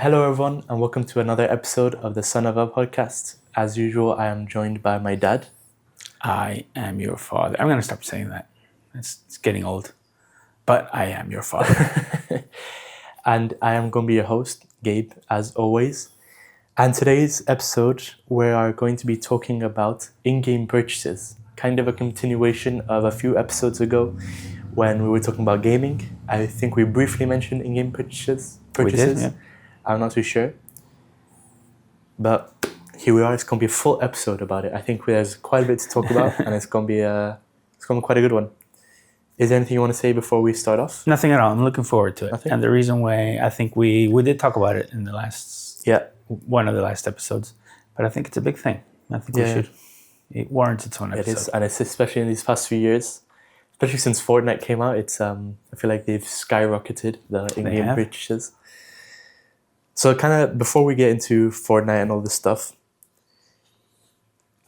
Hello, everyone, and welcome to another episode of the Son of a podcast. As usual, I am joined by my dad. I am your father. I'm going to stop saying that. It's getting old. But I am your father. And I am going to be your host, Gabe, as always. And today's episode, we are going to be talking about in-game purchases. Kind of a continuation of a few episodes ago when we were talking about gaming. I think we briefly mentioned in-game purchases. We did, yeah. I'm not too sure. But here we are. It's going to be a full episode about it. I think there's quite a bit to talk about, and it's going to be quite a good one. Is there anything you want to say before we start off? Nothing at all. I'm looking forward to it. Nothing? And the reason why I think we did talk about it in the last one of the last episodes, but I think it's a big thing. I think we should. It warrants its own episode. It is, and it's especially in these past few years, especially since Fortnite came out. It's I feel like they've skyrocketed the in-game purchases. So kind of before we get into Fortnite and all this stuff,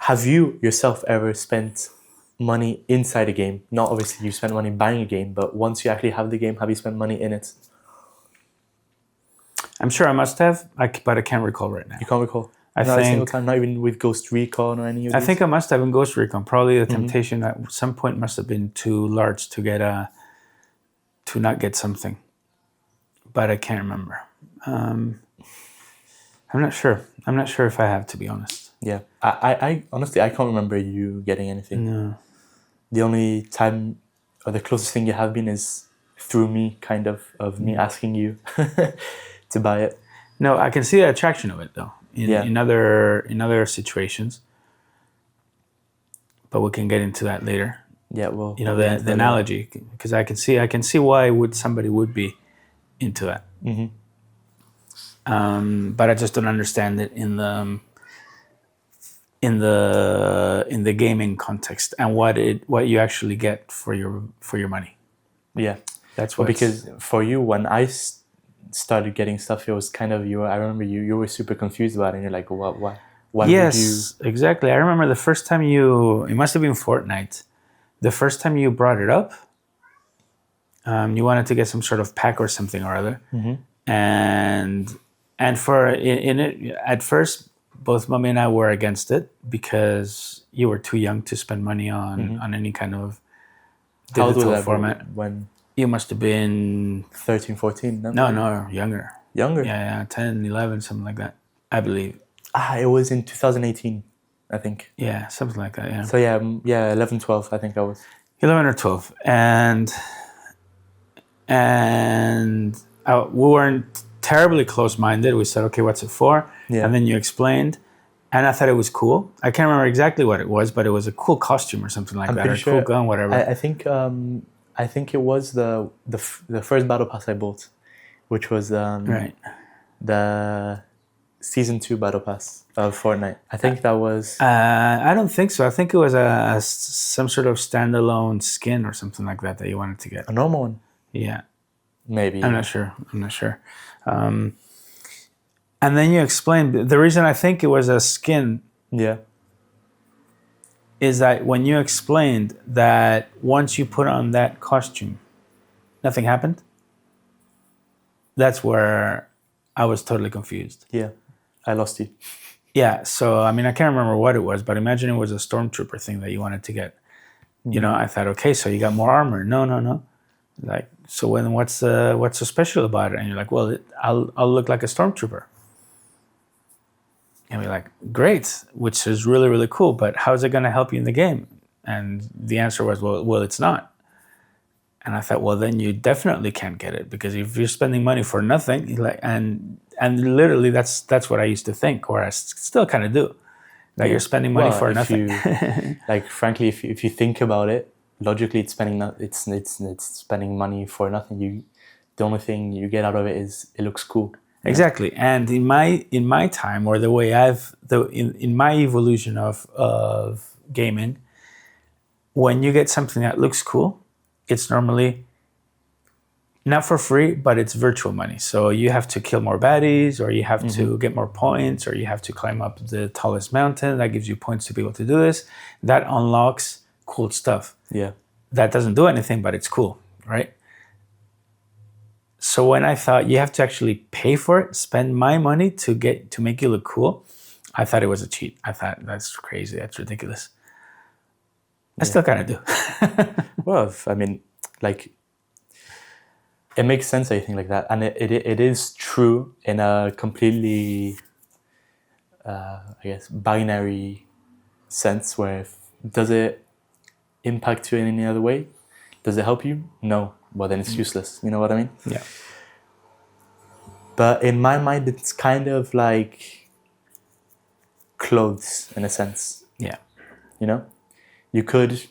have you yourself ever spent money inside a game? Not obviously you spent money buying a game, but once you actually have the game, have you spent money in it? I'm sure I must have, but I can't recall right now. You can't recall? Not a single time, not even with Ghost Recon or any of these? I think I must have in Ghost Recon. Probably the temptation at some point must have been too large to get to not get something. But I can't remember. I'm not sure. I'm not sure if I have, to be honest. Yeah. I honestly, I can't remember you getting anything. No. The only time or the closest thing you have been is through me, kind of me asking you to buy it. No, I can see the attraction of it though. In other situations. But we can get into that later. Yeah, well, the analogy, because I can see why somebody would be into that. Mm-hmm. But I just don't understand it in the gaming context and what you actually get for your money. Yeah, that's what. Because for you, when I started getting stuff, it was kind of I remember you were super confused about it, and you're like, what? Why yes, would you? Exactly. I remember the first time it must have been Fortnite. The first time you brought it up, you wanted to get some sort of pack or something or other, and for in it at first, both Mommy and I were against it because you were too young to spend money on any kind of digital format. When you must have been 13, 14? No, younger. Younger? Yeah, 10, 11, something like that, I believe. It was in 2018, I think. Yeah, something like that, yeah. So yeah, 11, 12, I think I was. 11 or 12. And we weren't terribly close-minded. We said, okay, what's it for? Yeah. And then you explained, and I thought it was cool. I can't remember exactly what it was, but it was a cool costume or something like that, or a cool gun, whatever. I think it was the first battle pass I bought, which was the season 2 battle pass of Fortnite. I think that was. I don't think so. I think it was some sort of standalone skin or something like that you wanted to get. A normal one. Yeah. Maybe. I'm not sure. And then you explained the reason I think it was a skin. Yeah. Is that when you explained that once you put on that costume, nothing happened? That's where I was totally confused. Yeah, I lost you. Yeah, so I mean, I can't remember what it was, but imagine it was a Stormtrooper thing that you wanted to get. I thought, okay, so you got more armor. No. Like, so what's so special about it? And you're like, well, I'll look like a Stormtrooper. And we're like, great, which is really, really cool, but how is it going to help you in the game? And the answer was, well, it's not. And I thought, well, then you definitely can't get it, because if you're spending money for nothing, and literally that's what I used to think, or I still kind of do, that you're spending money for nothing. Like, frankly, if you think about it, logically, it's spending money for nothing. The only thing you get out of it is it looks cool. Exactly. And in my time, or the way in my evolution of gaming, when you get something that looks cool, it's normally not for free, but it's virtual money. So you have to kill more baddies, or you have to get more points, or you have to climb up the tallest mountain. That gives you points to be able to do this. That unlocks cool stuff. Yeah. That doesn't do anything, but it's cool, right? So when I thought you have to actually pay for it, spend my money to make you look cool, I thought it was a cheat. I thought that's crazy. That's ridiculous. I still kind of do. Well, I mean, like, it makes sense, I think, like that. And it is true in a completely, I guess, binary sense where does it impact you in any other way? Does it help you? No. Well, then it's useless. You know what I mean? Yeah. But in my mind, it's kind of like clothes in a sense. Yeah. You know? You could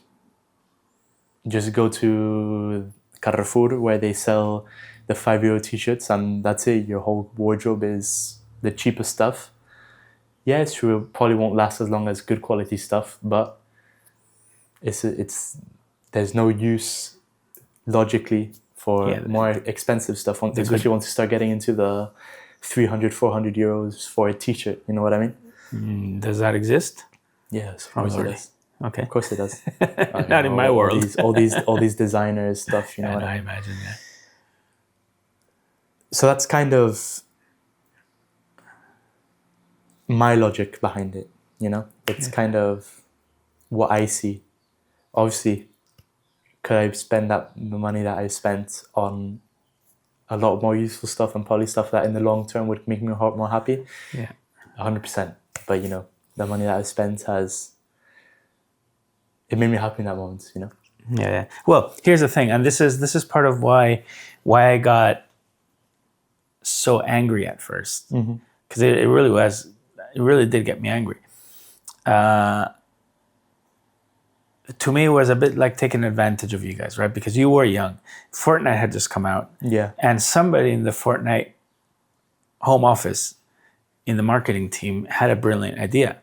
just go to Carrefour where they sell the €5 t-shirts and that's it. Your whole wardrobe is the cheapest stuff. Yeah, it's true. It probably won't last as long as good quality stuff, but it's there's no use logically for more expensive stuff, especially once you start getting into the 300, 400 euros for a t-shirt. You know what I mean? Does that exist? Yes, of course it does. Okay. Of course it does. Not in my world. All these designers stuff. You know what I mean? imagine that. So that's kind of my logic behind it. You know, it's kind of what I see. Obviously, could I spend the money that I spent on a lot more useful stuff and probably stuff that in the long term would make me more happy? Yeah, 100%. But you know, the money that I spent it made me happy in that moment. You know. Yeah. Well, here's the thing, and this is part of why I got so angry at first, because it really did get me angry. To me, it was a bit like taking advantage of you guys, right? Because you were young. Fortnite had just come out. Yeah. And somebody in the Fortnite home office in the marketing team had a brilliant idea.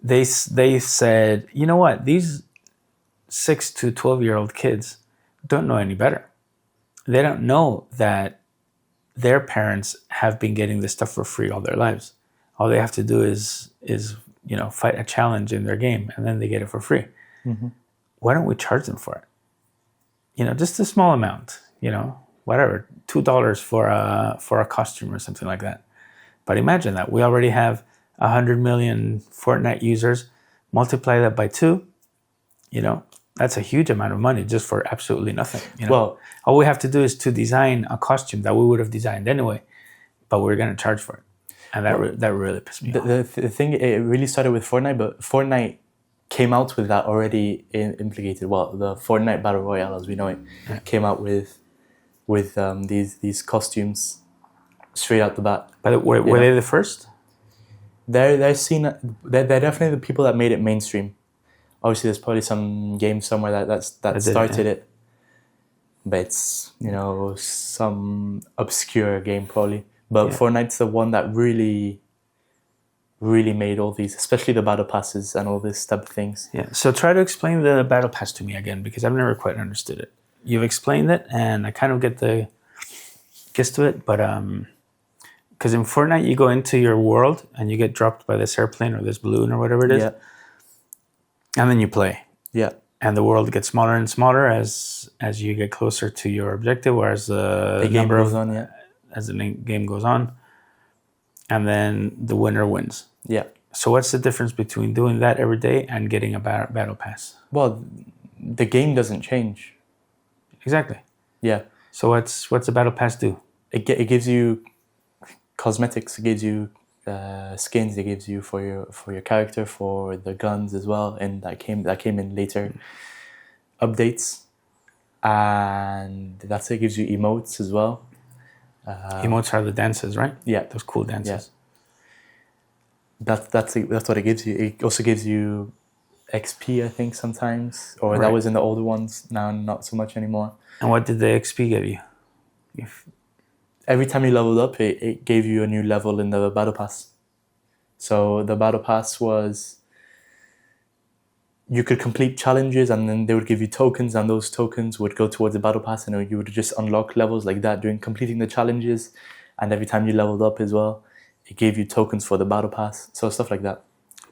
They said, you know what? These 6 to 12-year-old kids don't know any better. They don't know that their parents have been getting this stuff for free all their lives. All they have to do is fight a challenge in their game, and then they get it for free. Why don't we charge them for it? Just a small amount. Whatever, $2 for a costume or something like that. But imagine that we already have 100 million Fortnite users. Multiply that by 2. That's a huge amount of money just for absolutely nothing. Well, all we have to do is to design a costume that we would have designed anyway, but we're going to charge for it. And that really pissed me off. The thing, it really started with Fortnite, but Fortnite came out with that already implicated. Well, the Fortnite Battle Royale, as we know it, came out with these costumes straight out the bat. But were they the first? They're definitely the people that made it mainstream. Obviously, there's probably some game somewhere that started it, but it's some obscure game probably. But Fortnite's the one that really, really made all these, especially the battle passes and all this type of things. Yeah. So try to explain the battle pass to me again, because I've never quite understood it. You've explained it, and I kind of get the gist of it, but because in Fortnite you go into your world and you get dropped by this airplane or this balloon or whatever it is, and then you play. Yeah. And the world gets smaller and smaller as you get closer to your objective, or as the game goes on. As the game goes on, and then the winner wins. Yeah. So what's the difference between doing that every day and getting a battle pass? Well, the game doesn't change. Exactly. Yeah. So what's the battle pass do? It gives you cosmetics. It gives you skins. It gives you for your character, for the guns as well, and that came in later updates. And that's it. Gives you emotes as well. Emotes are the dances, right? Yeah, those cool dances. Yeah. That's what it gives you. It also gives you XP, I think, sometimes, or that was in the older ones. Now, not so much anymore. And what did the XP give you? Every time you leveled up, it gave you a new level in the battle pass. So the battle pass was, you could complete challenges and then they would give you tokens, and those tokens would go towards the battle pass, and you would just unlock levels like that during completing the challenges. And every time you leveled up as well, it gave you tokens for the battle pass. So stuff like that.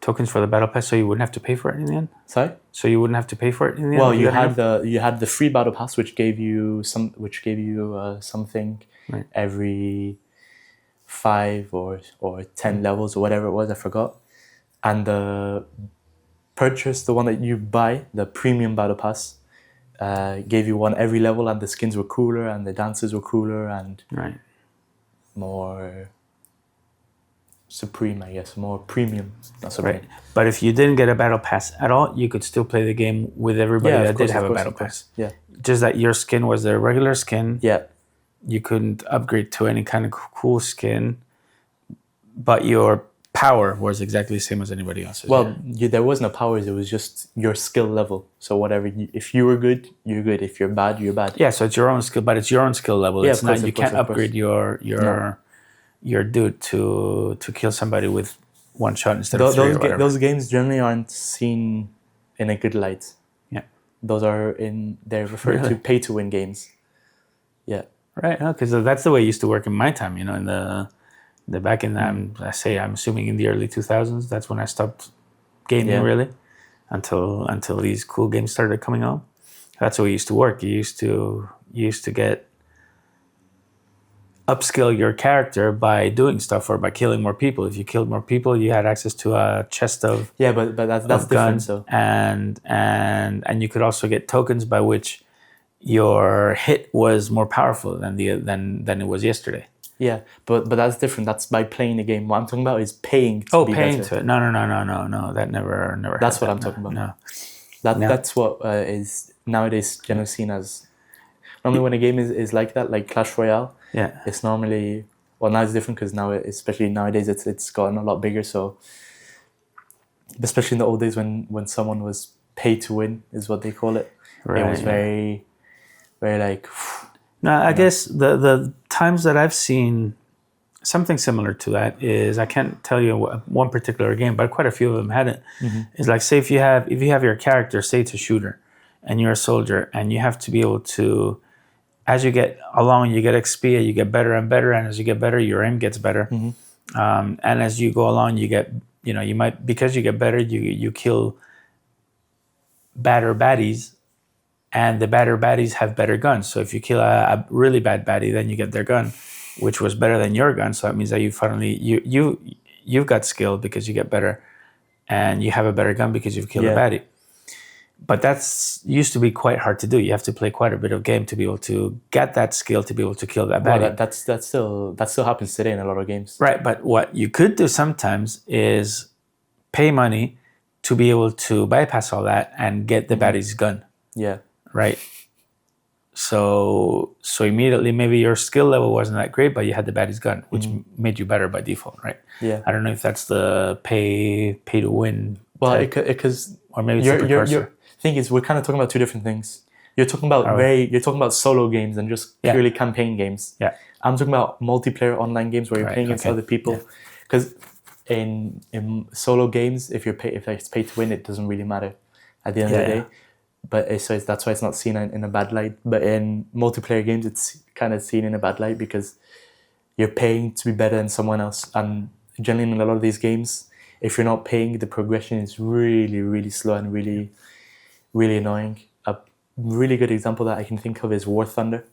tokens for the battle pass, so you wouldn't have to pay for it in the end. Sorry. So you wouldn't have to pay for it in the end. Well, if you got had enough? the free battle pass, which gave you something Right. every 5 or 10 levels or whatever it was. I forgot. And the purchase, the one that you buy, the premium battle pass, gave you one every level, and the skins were cooler, and the dances were cooler, and Right. more supreme, I guess, more premium. Not supreme. Right. But if you didn't get a battle pass at all, you could still play the game with everybody Yeah, that of course, did have of a course, battle of course. pass. Yeah, Just that your skin was the regular skin. yeah, You couldn't upgrade to any kind of cool skin, but your power was exactly the same as anybody else's. well, there was no powers. It was just your skill level. So whatever, if you were good, you're good. If you're bad, you're bad. Yeah, so it's your own skill, but it's your own skill level. Yeah, It's of course, not. You of course, can't of course. upgrade your dude to kill somebody with one shot instead of three or whatever. Those games generally aren't seen in a good light. Yeah. Those are they're referred Really? to pay to win games. Yeah. Right, because that's the way it used to work in my time. You know, in the back in I'm assuming in the early 2000s. That's when I stopped gaming Yeah. really, until these cool games started coming out. That's the way it used to work. You used to get upskill your character by doing stuff or by killing more people. If you killed more people, you had access to a chest of Yeah, but that's of different. guns, So and you could also get tokens by which your hit was more powerful than it was yesterday. yeah, but that's different. That's by playing the game. What I'm talking about is paying to be Paying better. to it. No. That never. That's had what I'm that. talking about. No. That's what is nowadays generally seen as. Normally, when a game is like that, like Clash Royale, Yeah. it's normally, well, now it's different because now, especially nowadays, it's gotten a lot bigger. So, especially in the old days when someone was pay to win is what they call it. Right, It was yeah. very, very like. No, I guess the times that I've seen something similar to that is, I can't tell you one particular game, but quite a few of them had it. Mm-hmm. Is like, say if you have your character, say it's a shooter, and you're a soldier, and you have to be able to, as you get along, you get XP, you get better and better, and as you get better, your aim gets better. Mm-hmm. And as you go along, you get, you might, because you get better, you kill badder baddies, and the badder baddies have better guns. So if you kill a really bad baddie, then you get their gun, which was better than your gun. So that means that you finally you've got skill because you get better, and you have a better gun because you've killed a baddie. But that's used to be quite hard to do. You have to play quite a bit of game to be able to get that skill to be able to kill that baddie. Well, that still happens today in a lot of games. Right, but what you could do sometimes is pay money to be able to bypass all that and get the baddie's gun. Yeah. Right. So immediately maybe your skill level wasn't that great, but you had the baddie's gun, which made you better by default, right? Yeah. I don't know if that's the pay to win. Well, type, because or maybe it's the precursor. Thing is, we're kind of talking about two different things. You're talking about solo games and just purely campaign games. Yeah. I'm talking about multiplayer online games where you're playing against other people. Because in solo games, if it's pay to win, it doesn't really matter at the end of the day. But that's why it's not seen in a bad light. But in multiplayer games, it's kind of seen in a bad light because you're paying to be better than someone else. And generally in a lot of these games, if you're not paying, the progression is really, really slow and really, really annoying. A really good example that I can think of is War Thunder.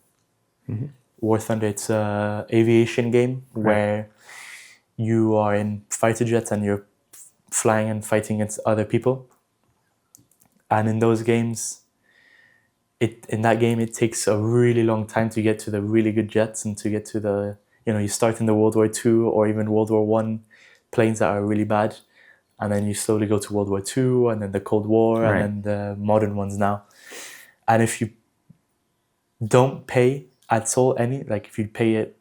Mm-hmm. War Thunder, it's an aviation game where you are in fighter jets and you're flying and fighting against other people. And in those games, it takes a really long time to get to the really good jets and to get to the, you start in the World War II or even World War I planes that are really bad. And then you slowly go to World War II and then the Cold War and then the modern ones now. And if you don't pay at all if you pay it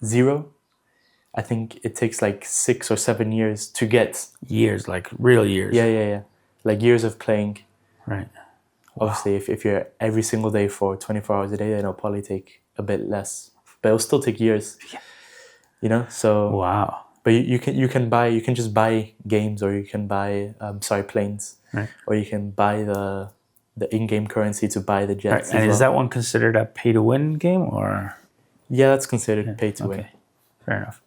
0, I think it takes like 6 or 7 years to get. Years, like real years. Yeah. Like years of playing. Right. Obviously, if you're every single day for 24 hours a day, then it'll probably take a bit less. But it'll still take years. Yeah. So. Wow. But you can just buy games, or you can buy planes, or you can buy the in-game currency to buy the jets. Right. And is that one considered a pay-to-win game, or? Yeah, that's considered pay to win. Fair enough.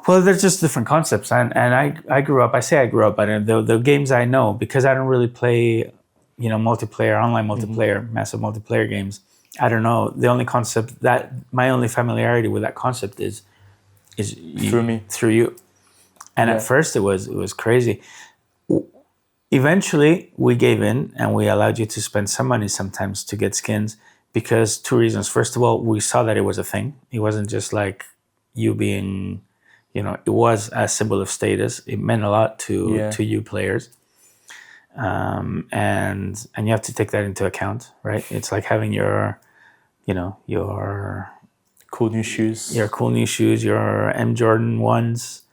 Well, there's just different concepts, and I grew up. I say I grew up, but the games I know, because I don't really play, multiplayer, online multiplayer, massive multiplayer games. I don't know. The only concept that my only familiarity with that concept is through you. And at first it was crazy. Eventually we gave in and we allowed you to spend some money sometimes to get skins because two reasons. First of all, we saw that it was a thing. It wasn't just like you being, it was a symbol of status. It meant a lot to you players. And you have to take that into account, right? It's like having your cool new shoes. Your cool new shoes, your M Jordan ones,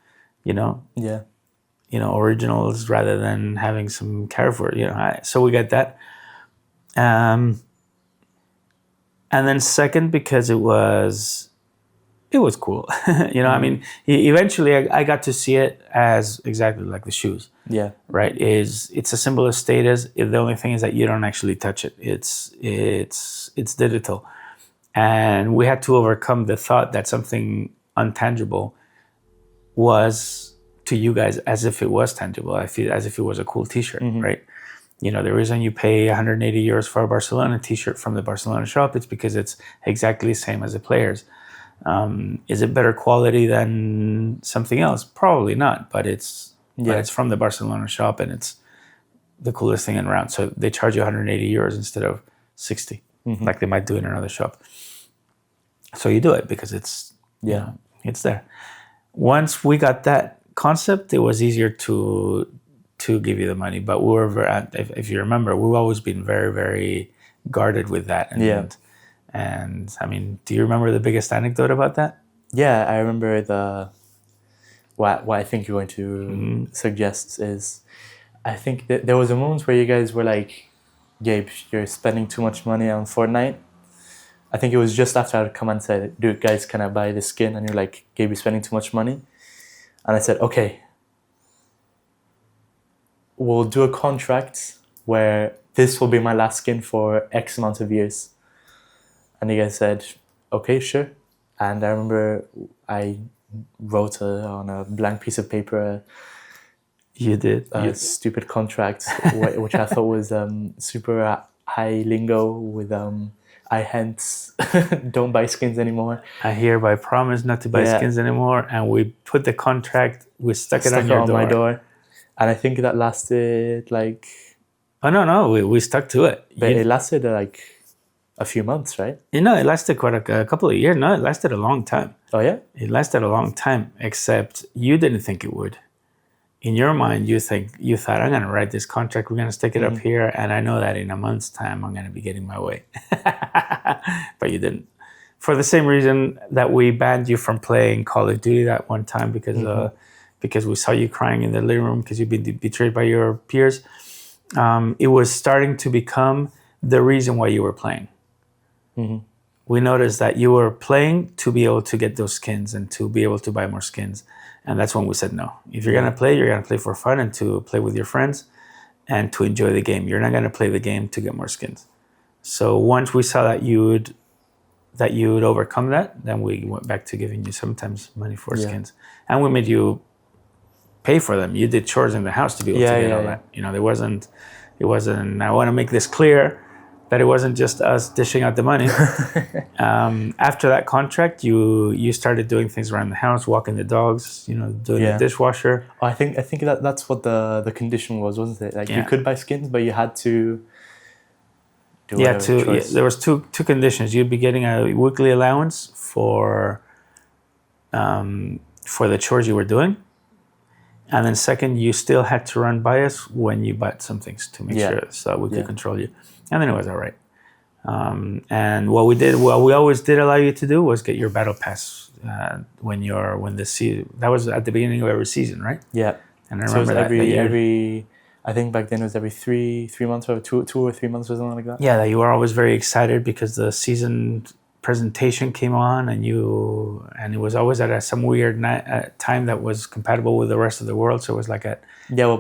originals rather than having some Carrefour, so we got that. And then second, because it was cool. I mean, eventually I got to see it as exactly like the shoes. Yeah. Right. It's a symbol of status. The only thing is that you don't actually touch it. It's digital. And we had to overcome the thought that something untangible was to you guys as if it was tangible. I feel as if it was a cool T-shirt, right? The reason you pay 180 euros for a Barcelona T-shirt from the Barcelona shop, it's because it's exactly the same as the players. Is it better quality than something else? Probably not, but it's from the Barcelona shop and it's the coolest thing around. So they charge you 180 euros instead of 60, like they might do in another shop. So you do it because it's it's there. Once we got that concept, it was easier to give you the money. But we were if you remember, we've always been very, very guarded with that. And I mean, do you remember the biggest anecdote about that? Yeah, I remember what I think you're going to suggest is, I think that there was a moment where you guys were like, Gabe, you're spending too much money on Fortnite. I think it was just after I'd come and said, dude, guys, can I buy this skin? And you're like, Gabe, you're spending too much money. And I said, okay, we'll do a contract where this will be my last skin for X amount of years. And you guys said, okay, sure. And I remember I wrote on a blank piece of paper. You did. A stupid contract, which I thought was super high lingo with I hence don't buy skins anymore. I hereby promise not to buy skins anymore. And we put the contract, we stuck it on my door. And I think that lasted like... Oh, no, we stuck to it. But it lasted like a few months, right? It lasted quite a couple of years. No, it lasted a long time. Oh, yeah? It lasted a long time, except you didn't think it would. In your mind, you thought, I'm going to write this contract, we're going to stick it up here, and I know that in a month's time, I'm going to be getting my way. But you didn't. For the same reason that we banned you from playing Call of Duty that one time because we saw you crying in the living room because you've been betrayed by your peers. It was starting to become the reason why you were playing. We noticed that you were playing to be able to get those skins and to be able to buy more skins. And that's when we said no. If you're going to play, you're going to play for fun and to play with your friends and to enjoy the game. You're not going to play the game to get more skins. So once we saw that you would overcome that, then we went back to giving you sometimes money for skins. And we made you pay for them. You did chores in the house to be able to get all that. It wasn't, I want to make this clear, that it wasn't just us dishing out the money. After that contract, you started doing things around the house, walking the dogs, doing the dishwasher. Oh, I think that's what the condition was, wasn't it? Like you could buy skins, but you had to do there was two conditions. You'd be getting a weekly allowance for the chores you were doing. And then second, you still had to run by us when you bought some things to make sure so that we could control you. And then it was all right. And what we always did allow you to do was get your battle pass when the season. That was at the beginning of every season, right? Yeah. And I remember every I think back then it was every three months or two or 3 months or something like that. Yeah, that you were always very excited because the season presentation came on and it was always at some weird time that was compatible with the rest of the world. So it was like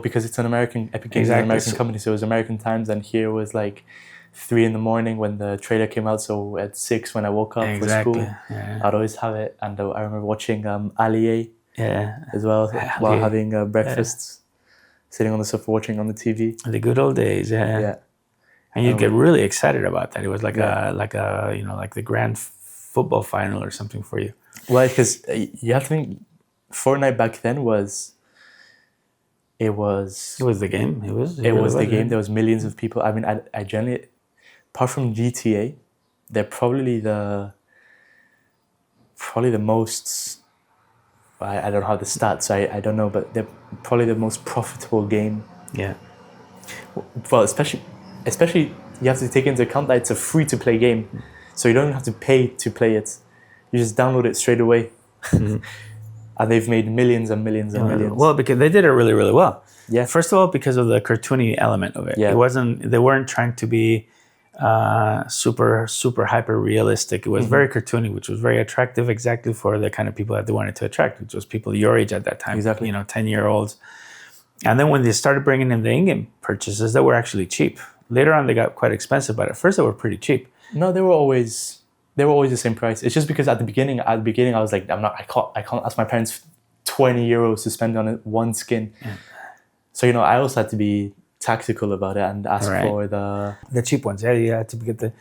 because it's an American Epic Games, is an American company, so it was American times, and here was like 3 a.m. when the trailer came out. So at 6 when I woke up for school, I'd always have it. And I remember watching Allier Yeah. as well while Okay. having breakfast, sitting on the sofa watching on the TV. The good old days, yeah. Yeah. And you'd get really excited about that. It was like Yeah. like the grand football final or something for you. Well, because you have to think, Fortnite back then was. It was. It was the game. It was The game. There was millions of people. I mean, I generally, apart from GTA, they're probably the most. I don't have the stats. I don't know, but they're probably the most profitable game. Yeah. Well, especially you have to take into account that it's a free to play game, so you don't have to pay to play it. You just download it straight away, and they've made millions and millions and millions. Well, because they did it really, really well. Yeah. First of all, because of the cartoony element of it. Yeah. It wasn't. They weren't trying to be super hyper realistic. It was very cartoony, which was very attractive, exactly for the kind of people that they wanted to attract, which was people your age at that time. Exactly. 10-year-olds. And then when they started bringing in the in-game purchases, that were actually cheap. Later on, they got quite expensive, but at first they were pretty cheap. No, they were always the same price. It's just because at the beginning, I was like, I can't ask my parents €20 to spend on one skin. Yeah. So I also had to be tactical about it and ask for the cheap ones. Yeah, you had to get the.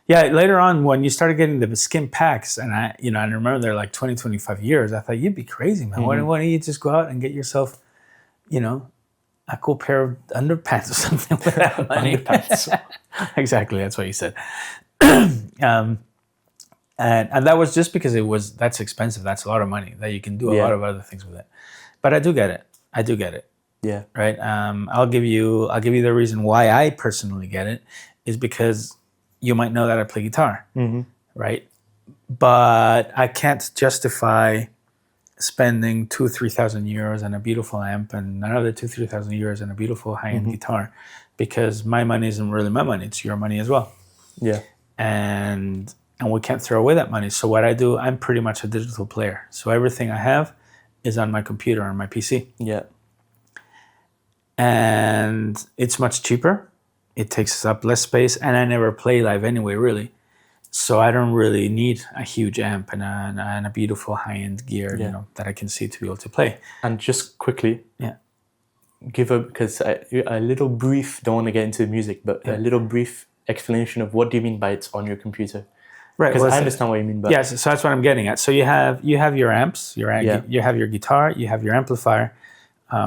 Yeah, later on when you started getting the skin packs, and I remember they're like 20, 25 years. I thought, you'd be crazy, man. Why don't you just go out and get yourself, a cool pair of underpants or something with that money. Underpants. Exactly, that's what you said. And that was just because that's expensive. That's a lot of money that you can do a lot of other things with it. But I do get it. Yeah. Right. I'll give you the reason why I personally get it is because you might know that I play guitar, right? But I can't justify spending 2,000-3,000 euros on a beautiful amp and another 2,000-3,000 euros on a beautiful high-end guitar, because my money isn't really my money; it's your money as well. Yeah. And we can't throw away that money. So what I do, I'm pretty much a digital player. So everything I have is on my computer, on my PC. Yeah. And it's much cheaper. It takes up less space, and I never play live anyway, really. So I don't really need a huge amp and a beautiful high-end gear, that I can see to be able to play. And just quickly, because a little brief. Don't want to get into music, but a little brief explanation of what do you mean by it's on your computer. Right, because I understand what you mean. But yes, so that's what I'm getting at. So you have your amps, you have your guitar, you have your amplifier,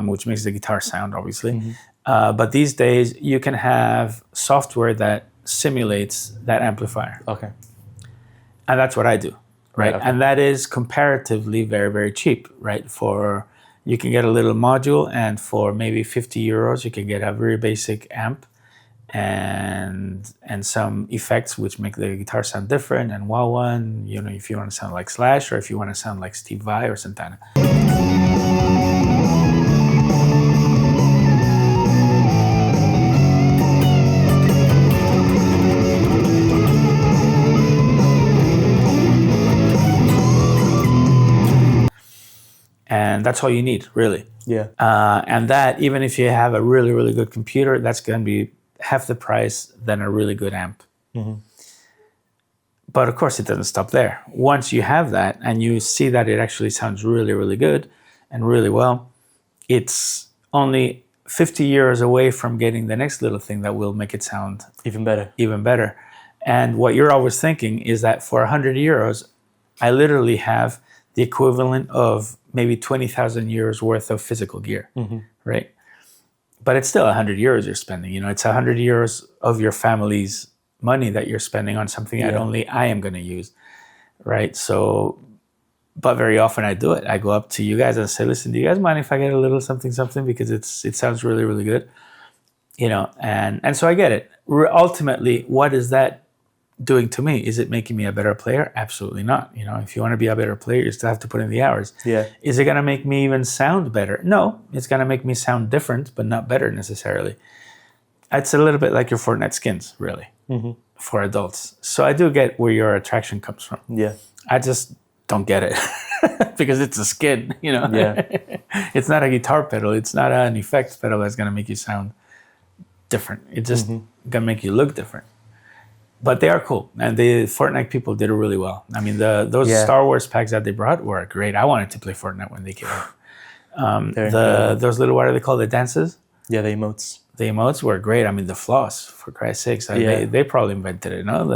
which makes the guitar sound, obviously. But these days, you can have software that simulates that amplifier. Okay. And that's what I do, right? Okay. And that is comparatively very, very cheap, right? You can get a little module, and for maybe 50 euros, you can get a very basic amp and some effects which make the guitar sound different, and wah-wah, and if you want to sound like Slash, or if you want to sound like Steve Vai or Santana. And that's all you need, really. Yeah. And that, even if you have a really, really good computer, that's going to be half the price than a really good amp. But of course, it doesn't stop there. Once you have that and you see that it actually sounds really, really good and really well, it's only 50 years away from getting the next little thing that will make it sound even better. And what you're always thinking is that for 100 euros, I literally have the equivalent of maybe 20,000 euros worth of physical gear, right? But it's still 100 euros you're spending. It's 100 euros of your family's money that you're spending on something that only I am going to use, right? So, but very often I do it. I go up to you guys and say, listen, do you guys mind if I get a little something, because it sounds really, really good, and so I get it. Ultimately, what is that doing to me? Is it making me a better player? Absolutely not. If you want to be a better player, you still have to put in the hours. Yeah. Is it going to make me even sound better? No, it's going to make me sound different, but not better necessarily. It's a little bit like your Fortnite skins, really, for adults. So I do get where your attraction comes from. Yeah. I just don't get it because it's a skin, Yeah. It's not a guitar pedal. It's not an effects pedal that's going to make you sound different. It's just going to make you look different. But they are cool, and the Fortnite people did it really well. I mean, those Yeah. Star Wars packs that they brought were great. I wanted to play Fortnite when they came out. Those little, what are they called? The dances? Yeah, the emotes. The emotes were great. I mean, the floss, for Christ's sakes. They probably invented it, no?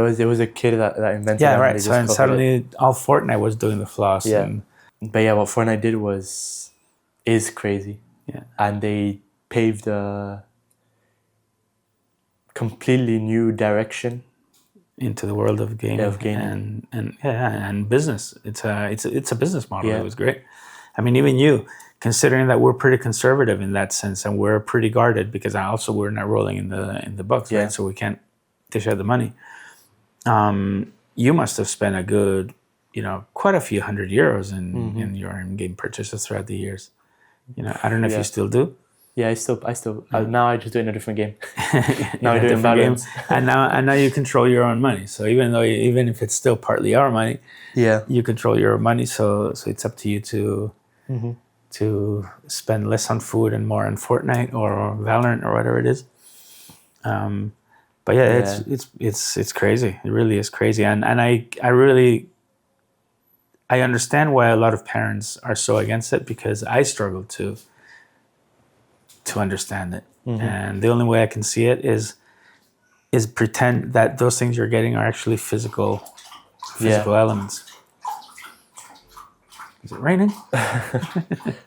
It was a kid that invented it. Yeah, and right. they So just and copied suddenly it. all Fortnite was doing the floss. Yeah. And, But yeah, what Fortnite did is crazy. yeah. And they paved a completely new direction Into the world of gaming, and business. It's a business model. Yeah. It was great. I mean, even you, considering that we're pretty conservative in that sense, and we're pretty guarded because we're not rolling in the books, Yeah. right? So we can't dish out the money. You must have spent a good, quite a few €100 in your in-game purchases throughout the years. I don't know if you still do. Yeah, I still. Now I just do it in a different game. Now In I a do it in different game. Valorant. and now you control your own money. So even if it's still partly our money, Yeah. you control your own money. So it's up to you to spend less on food and more on Fortnite or Valorant or whatever it is. But yeah, it's crazy. It really is crazy. And I understand why a lot of parents are so against it, because I struggle to understand it. And the only way I can see it is pretend that those things you're getting are actually physical elements. Is it raining?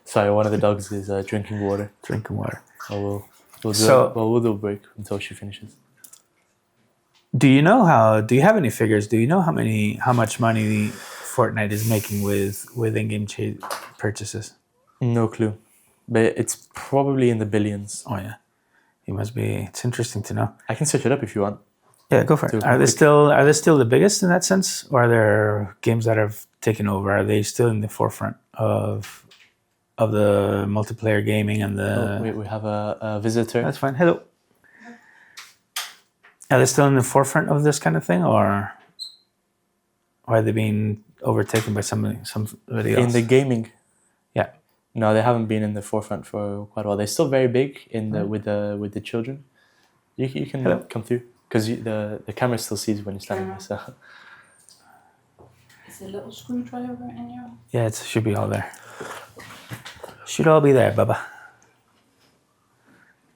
Sorry, one of the dogs is drinking water. Drinking water. We'll do a break until she finishes. Do you have any figures? Do you know how much money Fortnite is making with in-game purchases? No clue. But it's probably in the billions. Oh yeah. It's interesting to know. I can search it up if you want. Yeah, go for it. Are they still the biggest in that sense? Or are there games that have taken over? Are they still in the forefront of the multiplayer gaming and the... Wait, we have a visitor. That's fine. Hello. Are they still in the forefront of this kind of thing, or are they being overtaken by somebody else? In the gaming? Yeah. No, they haven't been in the forefront for quite a while. They're still very big with the children. You can come through, because the camera still sees when you're standing there. So. Is a little screwdriver in your... Yeah, it should be all there. Should all be there, Baba.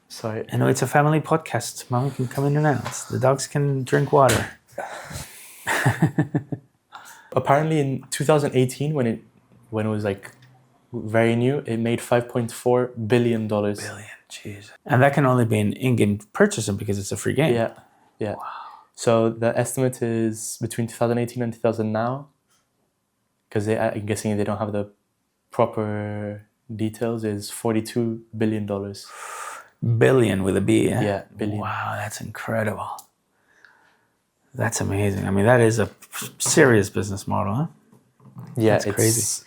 Sorry. I know it's a family podcast. Mommy can come in and out. The dogs can drink water. Apparently in 2018, when it was like very new, it made $5.4 billion. Jeez. And that can only be an in-game purchasing because it's a free game. Yeah. Wow. So the estimate is between 2018 and 2000 now, because I'm guessing they don't have the proper details, is $42 billion. Billion with a B, yeah? Yeah, billion. Wow, that's incredible. That's amazing. I mean, that is a serious business model, huh? Yeah, it's crazy.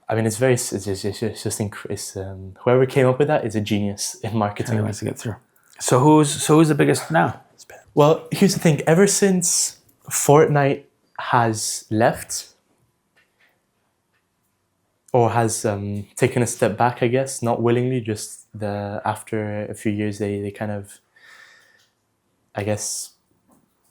I mean, it's just whoever came up with that is a genius in marketing. Who wants to get through? So who's the biggest now? Well, here's the thing. Ever since Fortnite has left, or has taken a step back, I guess, not willingly, just after a few years, they kind of, I guess,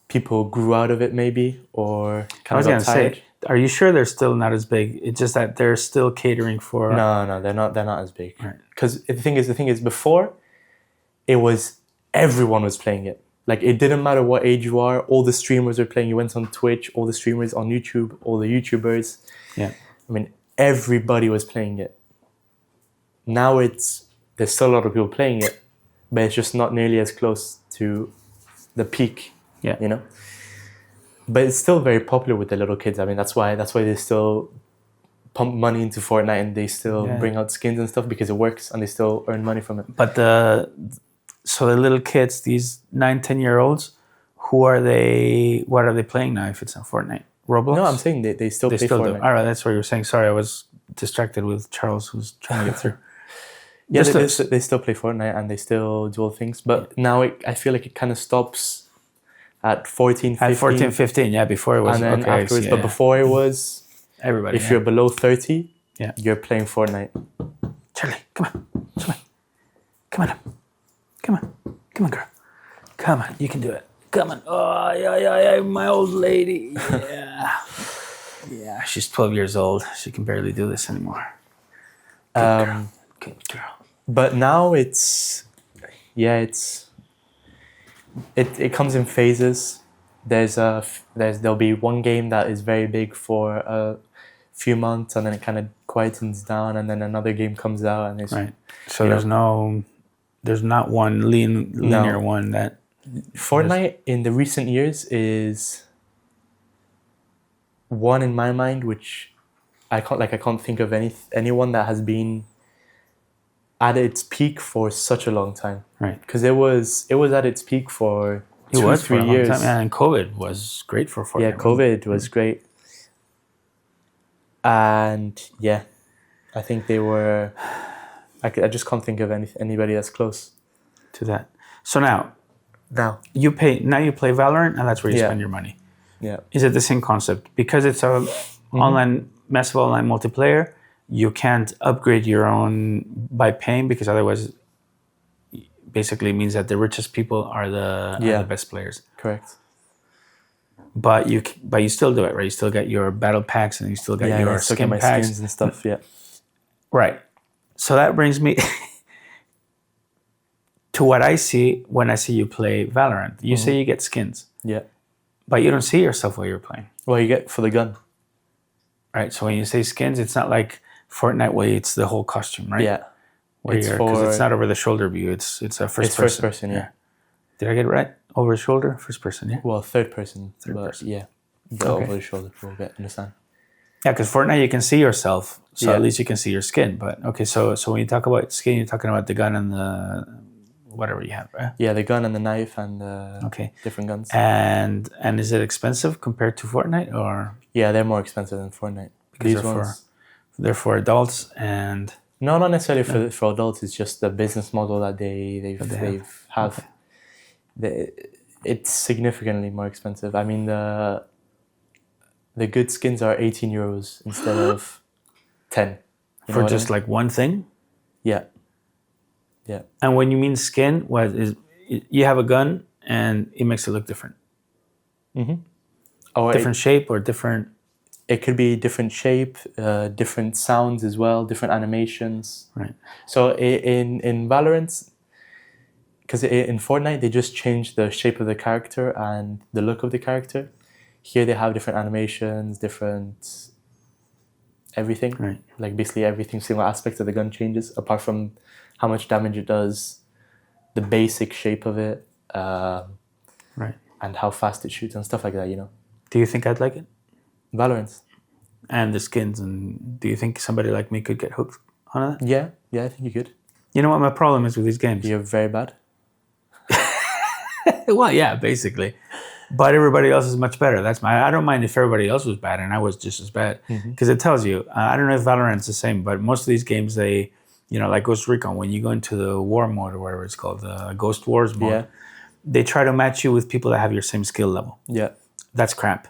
people grew out of it maybe, or kind of got tired. Say, are you sure they're still not as big? It's just that they're still catering for... No, they're not as big. Because the thing is, before, it was, everyone was playing it. Like, it didn't matter what age you are, all the streamers were playing. You went on Twitch, all the streamers on YouTube, all the YouTubers. Yeah. I mean, everybody was playing it. Now there's still a lot of people playing it, but it's just not nearly as close to the peak. Yeah. You know? But it's still very popular with the little kids. I mean, that's why they still pump money into Fortnite, and they still bring out skins and stuff, because it works and they still earn money from it. But so the little kids, these 9-10-year-olds, what are they playing now if it's not Fortnite? Roblox? No, I'm saying they still play Fortnite. Do. All right, that's what you were saying. Sorry, I was distracted with Charles, who's trying to get through. Yeah, they still play Fortnite and they still do all things. But now I feel like it kind of stops at 14, 15. At 14, 15, yeah, before it was. And then afterwards, but before it was... Everybody. If you're below 30, yeah, you're playing Fortnite. Charlie, come on. Come on, girl. Come on, you can do it. Come on. Oh, yeah, my old lady. Yeah. Yeah, she's 12 years old. She can barely do this anymore. Good girl. But now it comes in phases. There'll be one game that is very big for a few months, and then it kind of quietens down, and then another game comes out, and it's Right. So there's not one linear one that. Fortnite in the recent years is one in my mind, which I can't think of anyone that has been at its peak for such a long time. Right. Because it was at its peak for 2-3 years. Long time. And COVID was great for Fortnite. Yeah, COVID was great. And yeah, I think they were. I just can't think of anybody that's close to that. So now you play Valorant, and that's where you spend your money. Yeah. Is it the same concept? Because it's a massive online multiplayer, you can't upgrade your own by paying, because otherwise basically means that the richest people are the best players. Correct. But you still do it, right? You still get your battle packs, and you still get your skin packs skins and stuff. Yeah. Right. So that brings me to what I see when I see you play Valorant. You say you get skins. Yeah. But you don't see yourself while you're playing. Well, you get for the gun. Right. So when you say skins, it's not like Fortnite where it's the whole costume, right? Yeah. Because it's not over the shoulder view. It's a first person. It's first person, yeah. Did I get it right? Over the shoulder, first person, yeah? Well, third person. Third person. Yeah. Over the shoulder, we'll understand. Yeah, because Fortnite, you can see yourself. So at least you can see your skin. But, okay, so when you talk about skin, you're talking about the gun and the whatever you have, right? Yeah, the gun and the knife and the different guns. And is it expensive compared to Fortnite, or? Yeah, they're more expensive than Fortnite. Because they're for adults and... No, not necessarily for adults. It's just the business model that they have. Okay. It's significantly more expensive. I mean, the good skins are 18 euros instead of 10. For just like one thing? Yeah. Yeah. And when you mean skin, what is you have a gun and it makes it look different? Mm-hmm. Oh, different shape or different... It could be different shape, different sounds as well, different animations. Right. So in Valorant, because in Fortnite, they just changed the shape of the character and the look of the character. Here they have different animations, different everything. Right. Like basically everything, single aspect of the gun changes, apart from how much damage it does, the basic shape of it, right, and how fast it shoots and stuff like that, Do you think I'd like it? Valorant. And the skins, and do you think somebody like me could get hooked on that? Yeah, I think you could. You know what my problem is with these games? You're very bad. Well, yeah, basically. But everybody else is much better. I don't mind if everybody else was bad and I was just as bad. Because it tells you, I don't know if Valorant's the same, but most of these games, they, like Ghost Recon, when you go into the war mode or whatever it's called, the Ghost Wars mode, they try to match you with people that have your same skill level. Yeah. That's crap.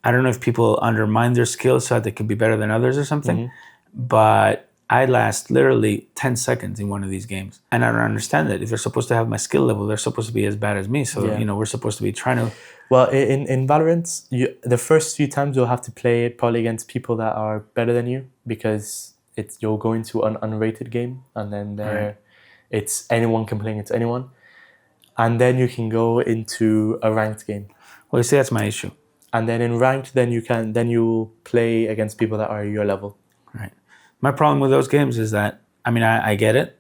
I don't know if people undermine their skills so that they can be better than others or something, but I last literally 10 seconds in one of these games. And I don't understand that. If they're supposed to have my skill level, they're supposed to be as bad as me. So, we're supposed to be trying to... Well, in Valorant, the first few times you'll have to play probably against people that are better than you, because you'll go into an unrated game, and then it's anyone can play against anyone. And then you can go into a ranked game. Well, you see, that's my issue. And then in ranked, then you play against people that are your level. Right. My problem with those games is that, I get it,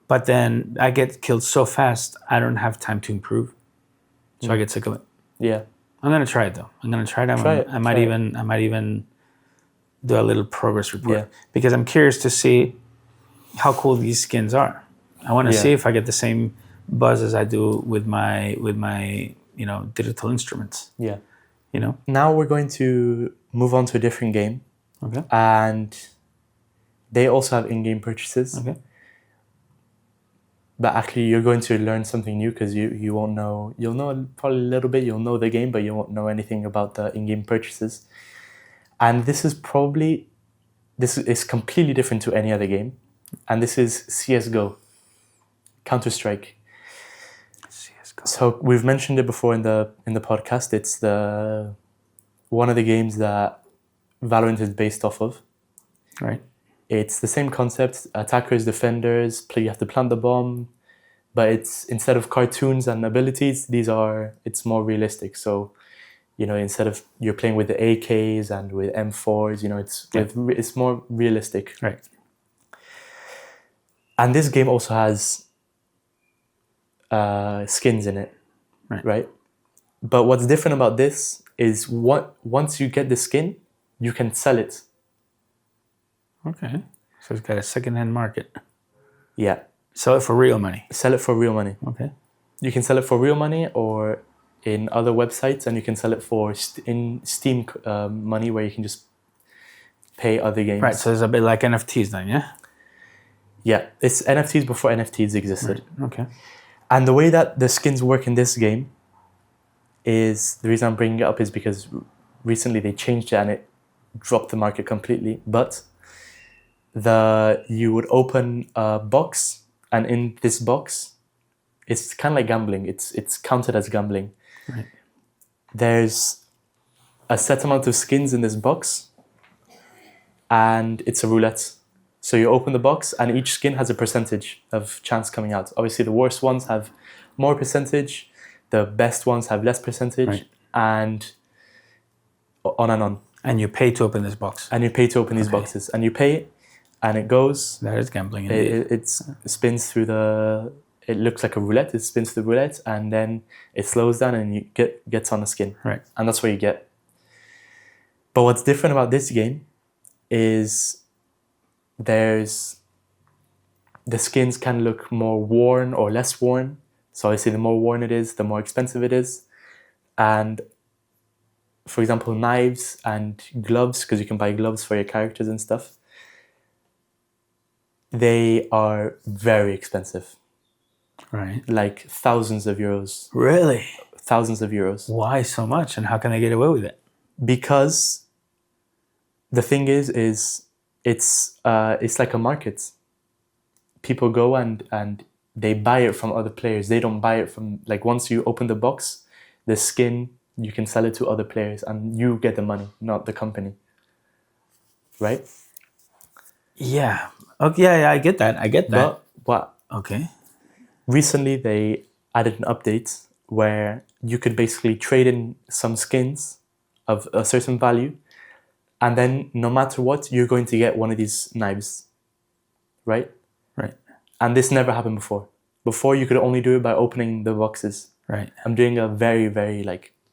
but then I get killed so fast, I don't have time to improve. So I get sick of it. Yeah. I'm going to try it though. I might even do a little progress report because I'm curious to see how cool these skins are. I want to see if I get the same buzz as I do with my digital instruments. Yeah. Now we're going to move on to a different game. Okay. And they also have in-game purchases. Okay. But actually, you're going to learn something new, because you won't know. You'll know probably a little bit. You'll know the game, but you won't know anything about the in-game purchases. And this is completely different to any other game. And this is CS:GO, Counter-Strike. So we've mentioned it before in the podcast. It's one of the games that Valorant is based off of. Right. It's the same concept: attackers, defenders. You have to plant the bomb, but it's instead of cartoons and abilities, it's more realistic. So, instead of you're playing with the AKs and with M4s, it's more realistic. Right. And this game also has skins in it, right? But what's different about this is once you get the skin, you can sell it. Okay. So it's got a second-hand market. Yeah. Sell it for real money. Sell it for real money. Okay. You can sell it for real money or in other websites, and you can sell it for in Steam money where you can just pay other games. Right. So it's a bit like NFTs then, yeah? Yeah. It's NFTs before NFTs existed. Right. Okay. And the way that the skins work in this game is, the reason I'm bringing it up is because recently they changed it and it dropped the market completely. But you would open a box, and in this box, it's kind of like gambling. It's counted as gambling. Right. There's a set amount of skins in this box, and it's a roulette. So you open the box, and each skin has a percentage of chance coming out. Obviously, the worst ones have more percentage, the best ones have less percentage, and on and on. And you pay to open this box. And you pay to open these boxes, and you pay, and it goes. That is gambling indeed. It spins through it looks like a roulette. It spins through the roulette, and then it slows down, and you gets on the skin. Right. And that's what you get. But what's different about this game is the skins can look more worn or less worn. So obviously the more worn it is, the more expensive it is. And for example, knives and gloves, because you can buy gloves for your characters and stuff, they are very expensive. Right. Like thousands of euros. Really? Thousands of euros. Why so much? And how can they get away with it? Because the thing is it's like a market. People go and they buy it from other players. They don't buy it from, like, once you open the box, the skin, you can sell it to other players and you get the money, not the company. Right? Yeah. Okay. Yeah, I get that. But Okay. recently they added an update where you could basically trade in some skins of a certain value, and then no matter what, you're going to get one of these knives, right? Right. And this never happened before. Before, you could only do it by opening the boxes. Right. I'm doing a very, very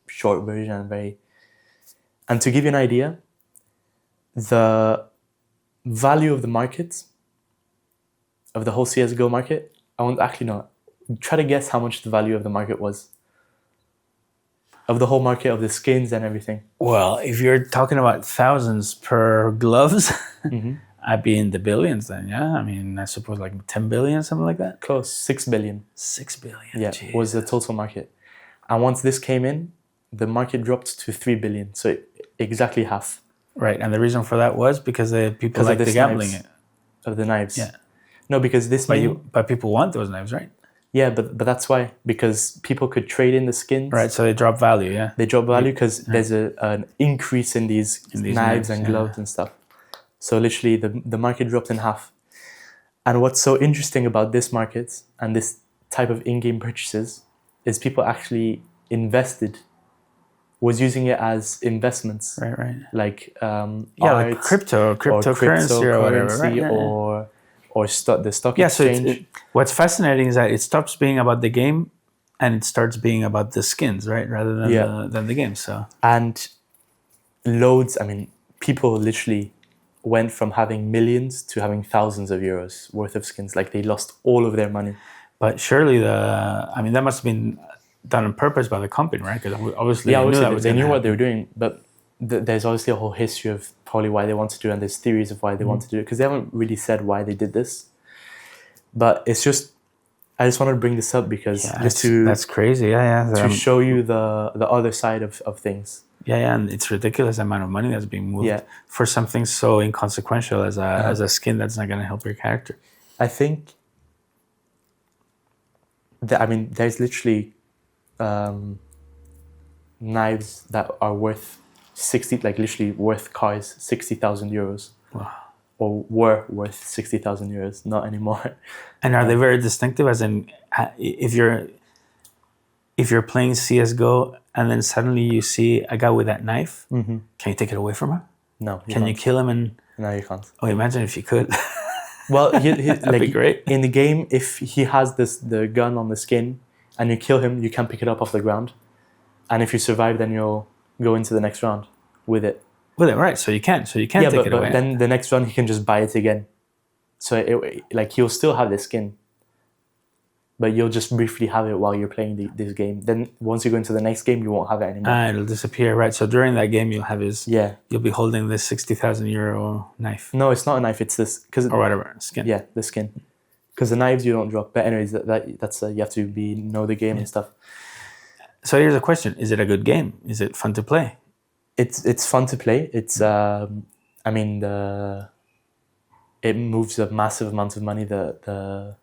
short version, and to give you an idea, the value of the market, of the whole CSGO market, I won't actually know. Try to guess how much the value of the market was. Of the whole market, of the skins and everything. Well, if you're talking about thousands per gloves, I'd be in the billions then, yeah? I mean, I suppose like 10 billion, something like that? Close, 6 billion. 6 billion, Yeah, geez. was the total market. And once this came in, the market dropped to 3 billion. So exactly half. Right, and the reason for that was because people like the gambling knives, of the knives. Yeah. No, because this But people want those knives, right? Yeah, but that's why. Because people could trade in the skins. Right, so they drop value, yeah? They drop value because there's an increase in these knives and gloves and stuff. So literally the market dropped in half. And what's so interesting about this market and this type of in-game purchases is people actually was using it as investments. Right. Like like art, cryptocurrency or whatever, right? Or the stock Yeah, so exchange. what's fascinating is that it stops being about the game and it starts being about the skins, right? Rather than the game, so. And loads, people literally went from having millions to having thousands of euros worth of skins. Like, they lost all of their money. But surely that must have been done on purpose by the company, right? Because obviously they knew what they were doing, but there's obviously a whole history of probably why they want to do it, and there's theories of why they want to do it, because they haven't really said why they did this. But it's just, I just wanted to bring this up because that's crazy, to show you the other side of things. Yeah, and it's ridiculous amount of money that's being moved for something so inconsequential as a skin that's not going to help your character. I think that, there's literally knives that are worth 60, like literally worth cars 60,000 euros. Wow. Or were worth 60,000 euros, not anymore. And are they very distinctive? As in, if you're playing CS:GO and then suddenly you see a guy with that knife, can you take it away from him? No. Can you kill him? And No, you can't. oh, imagine if you could. Well, That'd be great. In the game, if he has the gun on the skin and you kill him, you can pick it up off the ground. And if you survive, then you'll go into the next round with it. With it, right? So you can take it away. But then the next round he can just buy it again. So he'll still have the skin, but you'll just briefly have it while you're playing this game. Then once you go into the next game, you won't have it anymore. It'll disappear, right? So during that game, you'll have you'll be holding this 60,000 euro knife. No, it's not a knife. It's this or whatever skin. Yeah, the skin. Because the knives you don't drop. But anyways, that's you have to know the game and stuff. So here's a question: is it a good game? Is it fun to play? It's fun to play. It's it moves a massive amount of money. The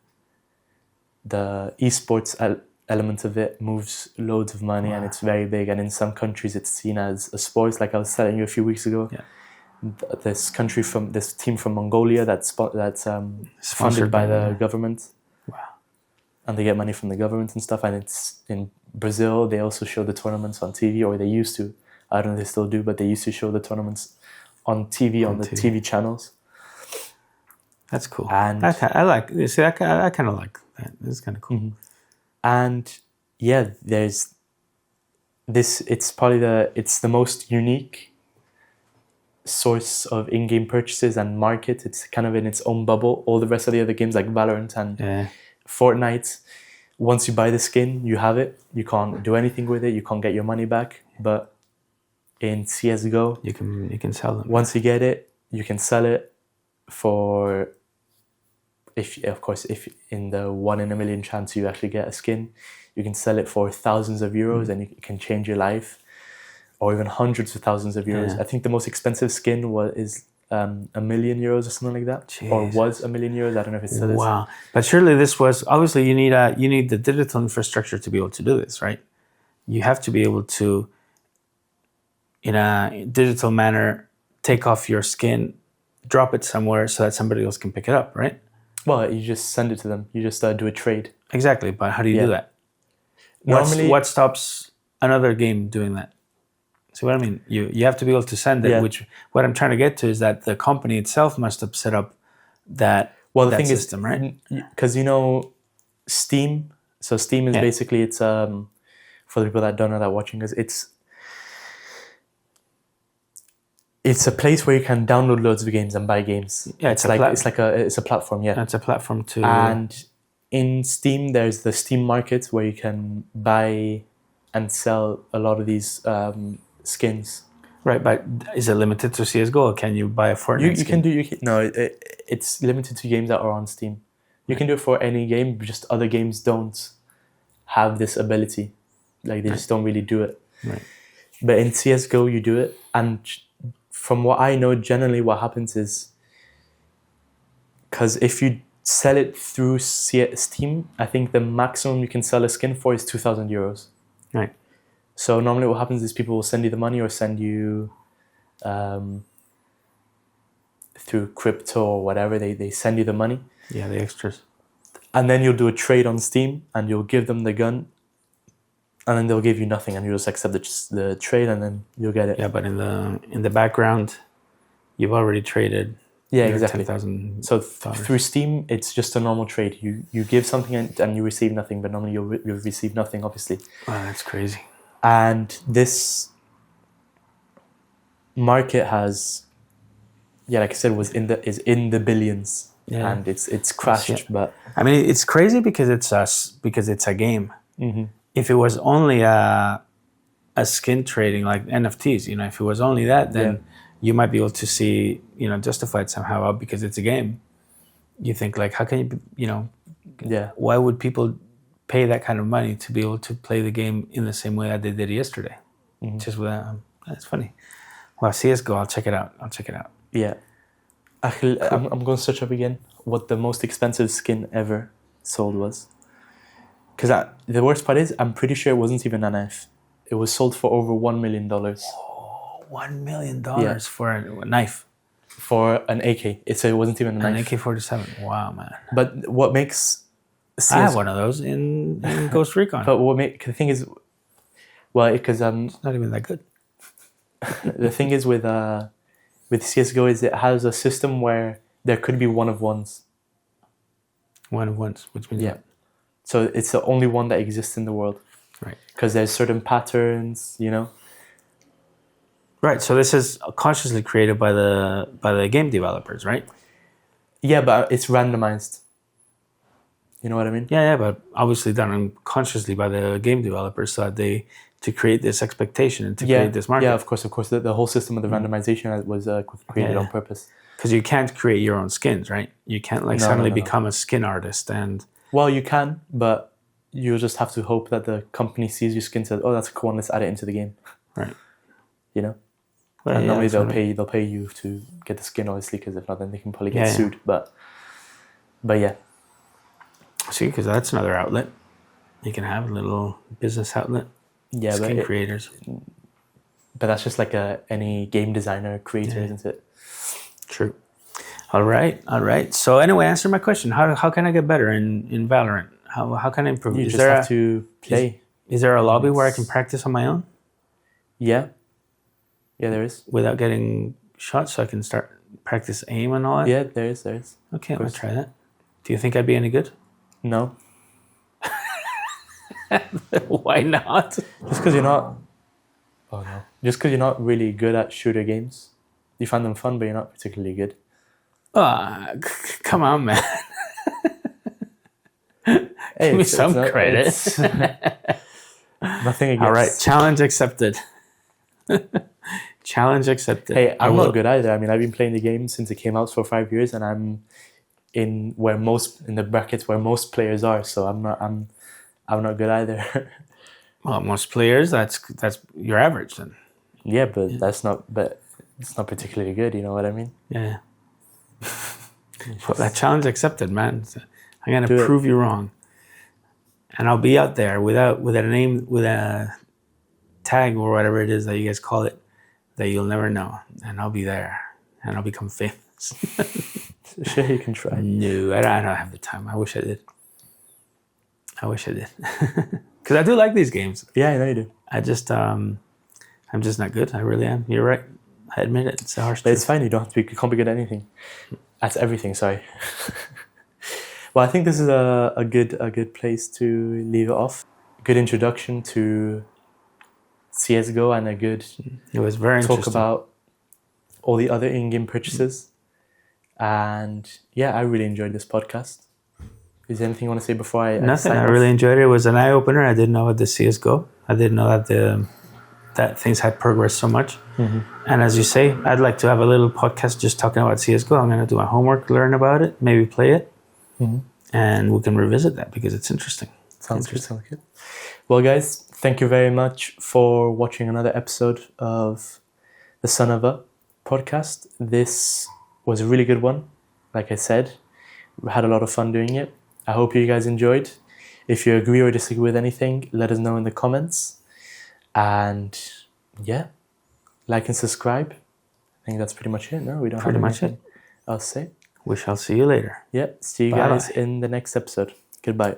esports element of it moves loads of money, and it's very big. And in some countries, it's seen as a sport. Like I was telling you a few weeks ago, this team from Mongolia that's funded by the government. Wow! And they get money from the government and stuff. And it's in Brazil. They also show the tournaments on TV, or they used to. I don't know if they still do, but they used to show the tournaments on TV, on the TV channels. That's cool. And I like. See, I kind of like that. It's kind of cool. Mm-hmm. And yeah, there's this. It's probably the most unique source of in-game purchases and market. It's kind of in its own bubble. All the rest of the other games like Valorant and Fortnite, once you buy the skin, you have it. You can't do anything with it. You can't get your money back. But in CS:GO, you can sell them. Once you get it, you can sell it for, if in the 1 in a million chance you actually get a skin, you can sell it for thousands of euros, and it can change your life, or even hundreds of thousands of euros. I think the most expensive skin is €1 million or something like that. Jesus. Or was €1 million. I don't know if it still is. Wow! But surely this was obviously you need the digital infrastructure to be able to do this, right? You have to be able to, in a digital manner, take off your skin, drop it somewhere so that somebody else can pick it up, right? Well, you just send it to them. You just do a trade. Exactly, but how do you do that? Normally, what stops another game doing that? See what I mean? You have to be able to send it. Which what I'm trying to get to is that the company itself must have set up that. Well, the thing system, right? Because Steam. So Steam is basically it's for the people that don't know that watching us, it's a place where you can download loads of games and buy games. Yeah, it's a platform. Yeah, it's a platform too. And in Steam, there's the Steam Market where you can buy and sell a lot of these skins. Right, but is it limited to CS:GO? Or can you buy a Fortnite? You can do. It's limited to games that are on Steam. You can do it for any game, but just other games don't have this ability. Like they just don't really do it. Right. But in CS:GO, you do it, and from what I know, generally what happens is, because if you sell it through Steam, I think the maximum you can sell a skin for is 2,000 euros. Right. So normally what happens is people will send you the money or send you through crypto or whatever. They send you the money. Yeah, the extras. And then you'll do a trade on Steam and you'll give them the gun. And then they'll give you nothing, and you just accept the trade, and then you'll get it. Yeah, but in the background, you've already traded. Yeah, exactly. 10,000. So through Steam, it's just a normal trade. You give something and you receive nothing, but normally you'll receive nothing, obviously. Wow, that's crazy. And this market has, like I said, is in the billions, and it's crashed. But I mean, it's crazy because it's a game. Mm-hmm. If it was only a skin trading like NFTs, if it was only that, then you might be able to see, justify it somehow because it's a game. You think like, how can you, why would people pay that kind of money to be able to play the game in the same way that they did yesterday? Mm-hmm. Just without, that's funny. Well, CS:GO, I'll check it out. Yeah. Actually, cool. I'm going to search up again what the most expensive skin ever sold was. because the worst part is, I'm pretty sure it wasn't even a knife. It was sold for over $1 million $1 million Yeah. for a knife. for an AK. It wasn't even a An knife. AK-47. Wow, man. But what makes I have one of those in Ghost Recon. But the thing is, well, because It's not even that good. the thing is with CS:GO is it has a system where there could be one of ones. One of ones, which means Yeah. So it's the only one that exists in the world. Right. Because there's certain patterns, Right. So this is consciously created by the game developers, right? Yeah, but it's randomized. You know what I mean? Yeah, but obviously done unconsciously by the game developers so that to create this expectation and to create this market. Yeah, of course. The whole system of the randomization was created on purpose. Because you can't create your own skins, right? You can't suddenly become a skin artist and... Well, you can, but you'll just have to hope that the company sees your skin and says, "Oh, that's a cool one. Let's add it into the game." Right. Well, and normally they'll pay you to get the skin, obviously, because if not, then they can probably get sued. But yeah. See, because that's another outlet. You can have a little business outlet. Yeah, skin creators. But that's just like any game designer creator, isn't it? True. All right. So anyway, answer my question. How can I get better in Valorant? How can I improve? You just have to play. Is there a lobby where I can practice on my own? Yeah. Yeah, there is. Without getting shot, so I can start practice aim and all that? Yeah, there is. Okay, I'm going to try that. Do you think I'd be any good? No. Why not? Just because you're not... Oh, no. Just because you're not really good at shooter games. You find them fun, but you're not particularly good. Come on, man. Hey, Give me some credit. Nothing against... All right, challenge accepted. Challenge accepted. Hey, I'm not good either. I mean, I've been playing the game since it came out for 5 years, and I'm in the brackets where most players are. So I'm not good either. Well, most players, that's your average then. Yeah, but that's not. But it's not particularly good. You know what I mean? Yeah. Well, that challenge accepted, man. I'm gonna prove you wrong, and I'll be out there with a name, with a tag or whatever it is that you guys call it, that you'll never know, and I'll be there, and I'll become famous. Sure, you can try. No, I don't have the time. I wish I did. Because I do like these games. Yeah, I know you do. I'm just not good. I really am. You're right. I admit it. It's a harsh But truth. it's fine. You can't be good at anything. At everything. Sorry. Well, I think this is a good place to leave it off. Good introduction to CS:GO and a good It was very talk interesting. about all the other in-game purchases. And yeah, I really enjoyed this podcast. Is there anything you want to say before I Nothing. sign I off? really enjoyed it. It was an eye opener. I didn't know what the CS:GO. I didn't know that things had progressed so much. Mm-hmm. And as you say, I'd like to have a little podcast just talking about CS:GO. I'm going to do my homework, learn about it, maybe play it, and we can revisit that because it's interesting. Sounds good. Well, guys, thank you very much for watching another episode of the Son of a podcast. This was a really good one. Like I said, we had a lot of fun doing it. I hope you guys enjoyed. If you agree or disagree with anything, let us know in the comments. And yeah, like and subscribe. I think that's pretty much it. No, we don't Pretty have much anything else to say. We shall see you later. Yeah, see you Bye-bye. guys in the next episode. Goodbye.